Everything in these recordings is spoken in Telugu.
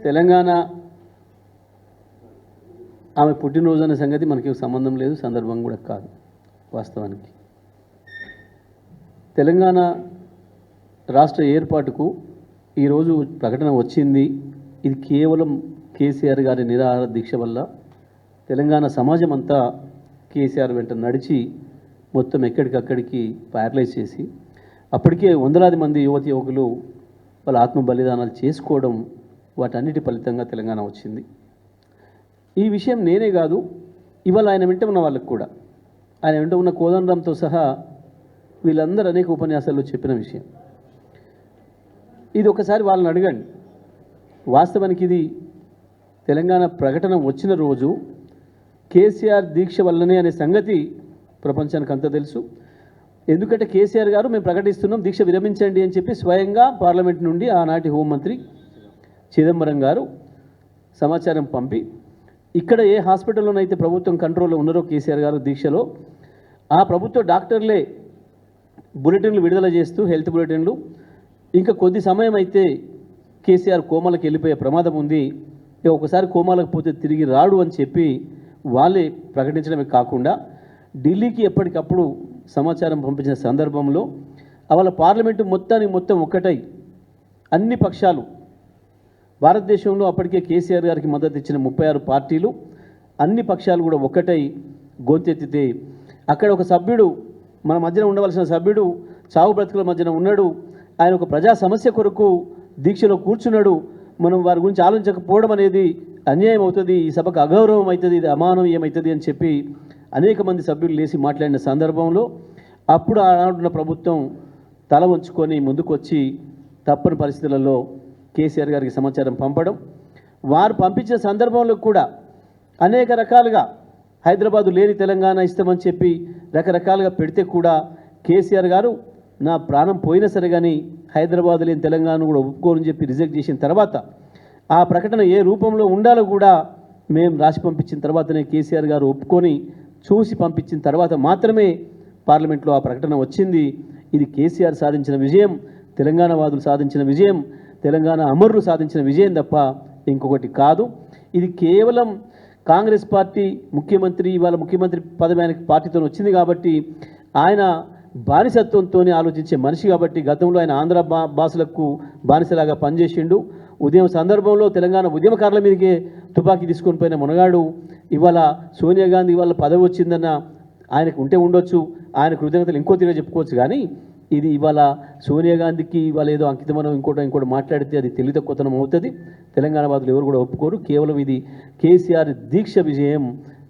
తెలంగాణ ఆమె పుట్టినరోజు అనే సంగతి మనకి సంబంధం లేదు, సందర్భం కూడా కాదు. వాస్తవానికి తెలంగాణ రాష్ట్ర ఏర్పాటుకు ఈరోజు ప్రకటన వచ్చింది. ఇది కేవలం కేసీఆర్ గారి నిరాహార దీక్ష వల్ల తెలంగాణ సమాజం అంతా కేసీఆర్ వెంట నడిచి మొత్తం ఎక్కడికక్కడికి ప్యారలైజ్ చేసి అప్పటికే వందలాది మంది యువకులు వాళ్ళ ఆత్మ బలిదానాలు చేసుకోవడం, వాటన్నిటి ఫలితంగా తెలంగాణ వచ్చింది. ఈ విషయం నేనే కాదు, ఇవాళ ఆయన వెంట ఉన్న వాళ్ళకు కూడా, ఆయన వెంట ఉన్న కోదండరాంతో సహా వీళ్ళందరూ అనేక ఉపన్యాసాల్లో చెప్పిన విషయం. ఇది ఒకసారి వాళ్ళని అడగండి. వాస్తవానికి ఇది తెలంగాణ ప్రకటన వచ్చిన రోజు కేసీఆర్ దీక్ష వల్లనే అనే సంగతి ప్రపంచానికి అంతా తెలుసు. ఎందుకంటే కేసీఆర్ గారు మేము ప్రకటిస్తున్నాం దీక్ష విరమించండి అని చెప్పి స్వయంగా పార్లమెంట్ నుండి ఆనాటి హోంమంత్రి చిదంబరం గారు సమాచారం పంపి, ఇక్కడ ఏ హాస్పిటల్లోనైతే ప్రభుత్వం కంట్రోల్లో ఉన్నారో కేసీఆర్ గారు దీక్షలో, ఆ ప్రభుత్వ డాక్టర్లే బులెటిన్లు విడుదల చేస్తూ, హెల్త్ బులెటిన్లు, ఇంకా కొద్ది సమయం అయితే కేసీఆర్ కోమాలకు వెళ్ళిపోయే ప్రమాదం ఉంది, ఒకసారి కోమాలకు పోతే తిరిగి రాడు అని చెప్పి వాళ్ళే ప్రకటించడమే కాకుండా ఢిల్లీకి ఎప్పటికప్పుడు సమాచారం పంపించిన సందర్భంలో వాళ్ళ పార్లమెంటు మొత్తం ఒక్కటై అన్ని పక్షాలు, భారతదేశంలో అప్పటికే కేసీఆర్ గారికి మద్దతు ఇచ్చిన 36 పార్టీలు, అన్ని పక్షాలు కూడా ఒక్కటై గొంతెత్తితే అక్కడ ఒక సభ్యుడు, మన మధ్యన ఉండవలసిన సభ్యుడు చావు బ్రతుకుల మధ్యన ఉన్నాడు, ఆయన ఒక ప్రజా సమస్య కొరకు దీక్షలో కూర్చున్నాడు, మనం వారి గురించి ఆలోచించకపోవడం అనేది అన్యాయం అవుతుంది, ఈ సభకు అగౌరవం అవుతుంది, ఇది అమానవీయం అవుతుంది అని చెప్పి అనేక మంది సభ్యులు లేచి మాట్లాడిన సందర్భంలో అప్పుడు ఆనాడున్న ప్రభుత్వం తల వంచుకొని ముందుకు వచ్చి తప్పని పరిస్థితులలో కేసీఆర్ గారికి సమాచారం పంపడం, వారు పంపించిన సందర్భంలో కూడా అనేక రకాలుగా హైదరాబాదు లేని తెలంగాణ ఇస్తామని చెప్పి రకరకాలుగా పెడితే కూడా కేసీఆర్ గారు నా ప్రాణం పోయినా సరే కానీ హైదరాబాదు లేని తెలంగాణ కూడా ఒప్పుకోని చెప్పి రిజెక్ట్ చేసిన తర్వాత ఆ ప్రకటన ఏ రూపంలో ఉండాలో కూడా మేము రాసి పంపించిన తర్వాతనే కేసీఆర్ గారు ఒప్పుకొని చూసి పంపించిన తర్వాత మాత్రమే పార్లమెంట్లో ఆ ప్రకటన వచ్చింది. ఇది కేసీఆర్ సాధించిన విజయం, తెలంగాణ వాదులు సాధించిన విజయం, తెలంగాణ అమరులు సాధించిన విజయం తప్ప ఇంకొకటి కాదు. ఇది కేవలం కాంగ్రెస్ పార్టీ ముఖ్యమంత్రి, ఇవాళ ముఖ్యమంత్రి పదవి ఆయనకి పార్టీతో వచ్చింది కాబట్టి, ఆయన బానిసత్వంతో ఆలోచించే మనిషి కాబట్టి, గతంలో ఆయన ఆంధ్ర భాషలకు బానిసలాగా పనిచేసిండు. ఉదయం సందర్భంలో తెలంగాణ ఉద్యమకారుల మీదకే తుపాకీ తీసుకొని పోయిన మునగాడు. ఇవాళ సోనియా గాంధీ వాళ్ళ పదవి వచ్చిందన్న ఆయనకు ఉంటే ఉండొచ్చు, ఆయన కృతజ్ఞతలు ఇంకో తీరుగా చెప్పుకోవచ్చు. కానీ ఇది ఇవాళ సోనియా గాంధీకి ఇవాళ ఏదో అంకితమనం ఇంకోటి మాట్లాడితే అది తెలివితక్కువతనం అవుతుంది. తెలంగాణ వాదులు ఎవరు కూడా ఒప్పుకోరు. కేవలం ఇది కేసీఆర్ దీక్ష విజయం,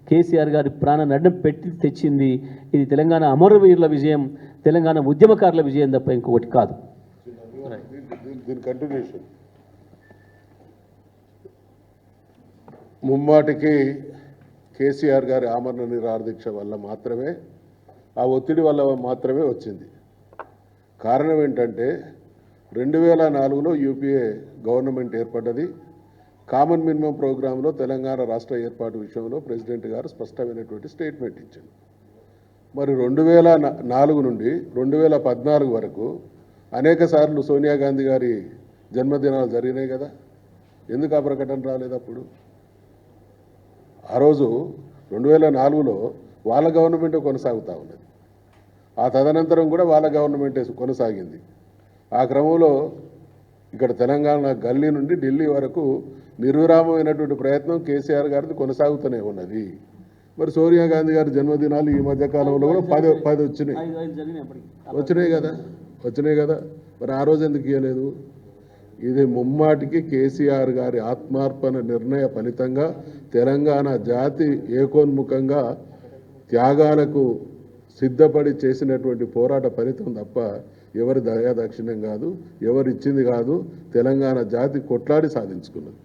కేసీఆర్ గారి ప్రాణాన్ని అడ్డం పెట్టి తెచ్చింది. ఇది తెలంగాణ అమరవీరుల విజయం, తెలంగాణ ఉద్యమకారుల విజయం తప్ప ఇంకొకటి కాదు. ముమ్మాటికి కేసీఆర్ గారి ఆమరణ నిరాహార దీక్ష వల్ల మాత్రమే, ఆ ఒత్తిడి వల్ల మాత్రమే వచ్చింది. కారణం ఏంటంటే 2004లో యూపీఏ గవర్నమెంట్ ఏర్పడ్డది. కామన్ మినిమం ప్రోగ్రాంలో తెలంగాణ రాష్ట్ర ఏర్పాటు విషయంలో ప్రెసిడెంట్ గారు స్పష్టమైనటువంటి స్టేట్మెంట్ ఇచ్చారు. మరి 2004 నుండి 2014 వరకు అనేక సార్లు సోనియా గాంధీ గారి జన్మదినాలు జరిగినాయి కదా, ఎందుకు ఆ ప్రకటన రాలేదు? అప్పుడు ఆ రోజు 2004లో వాళ్ళ గవర్నమెంట్ కొనసాగుతూ ఉన్నది, ఆ తదనంతరం కూడా వాళ్ళ గవర్నమెంటే కొనసాగింది. ఆ క్రమంలో ఇక్కడ తెలంగాణ గల్లీ నుండి ఢిల్లీ వరకు నిర్విరామమైనటువంటి ప్రయత్నం కేసీఆర్ గారిది కొనసాగుతూనే ఉన్నది. మరి సోనియా గాంధీ గారి జన్మదినాలు ఈ మధ్యకాలంలో కూడా 10 వచ్చినాయి కదా. మరి ఆ రోజు ఎందుకు ఇవ్వలేదు? ఇది ముమ్మాటికి కేసీఆర్ గారి ఆత్మార్పణ నిర్ణయ ఫలితంగా తెలంగాణ జాతి ఏకోన్ముఖంగా త్యాగాలకు సిద్ధపడి చేసినటువంటి పోరాట ఫలితం తప్ప ఎవరి దయాదాక్షిణ్యం కాదు, ఎవరు ఇచ్చింది కాదు. తెలంగాణ జాతి కొట్లాడి సాధించుకున్నది.